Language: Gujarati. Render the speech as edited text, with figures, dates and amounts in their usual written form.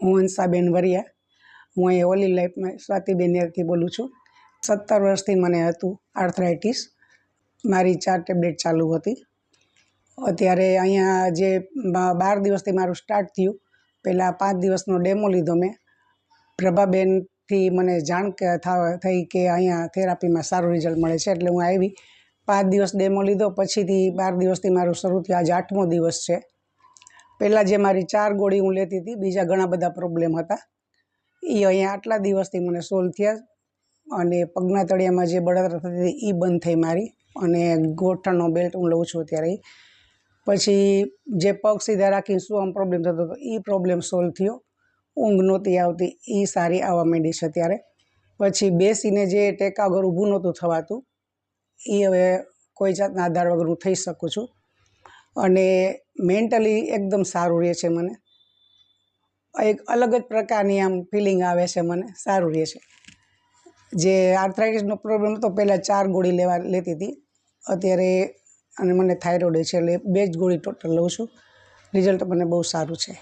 હું હંસાબેન વરિયા, હું અહીં ઓલી લાઈફમાં સ્વાતિબેન યારથી બોલું છું। 17 વર્ષથી મને હતું આર્થરાઇટિસ। મારી 4 ટેબ્લેટ ચાલુ હતી। અત્યારે અહીંયા જે 12 દિવસથી મારું સ્ટાર્ટ થયું, પહેલાં 5 દિવસનો ડેમો લીધો મેં। પ્રભાબેનથી મને જાણ થઈ કે અહીંયા થેરાપીમાં સારું રિઝલ્ટ મળે છે, એટલે હું આવી। 5 દિવસ ડેમો લીધો, પછીથી 12 દિવસથી મારું શરૂ થયું। આજે 8મો દિવસ છે। પહેલાં જે મારી 4 ગોળી હું લેતી હતી, બીજા ઘણા બધા પ્રોબ્લેમ હતા, એ અહીંયા આટલા દિવસથી મને સોલ્વ થયા। અને પગના તળિયામાં જે બળતરા થતી હતી એ બંધ થઈ મારી, અને ગોઠણનો બેલ્ટ હું લઉં છું અત્યારે। પછી જે પગ સીધા રાખીને શું પ્રોબ્લેમ થતો હતો એ પ્રોબ્લેમ સોલ્વ થયો। ઊંઘ નહોતી આવતી, એ સારી આવવા માંડી છે અત્યારે। પછી બેસીને જે ટેકા વગર ઊભું નહોતું થવાતું, એ હવે કોઈ જાતના આધાર વગર હું થઈ શકું છું। અને મેન્ટલી એકદમ સારું રહે છે મને। એક અલગ જ પ્રકારની આમ ફિલિંગ આવે છે મને, સારું રહે છે। જે આર્થરાઇટિસનો પ્રોબ્લેમ હતો, પહેલાં 4 ગોળી લેતી હતી, અત્યારે અને મને થાઇરોઇડ છે એટલે 2 જ ગોળી ટોટલ લઉં છું। રિઝલ્ટ મને બહુ સારું છે।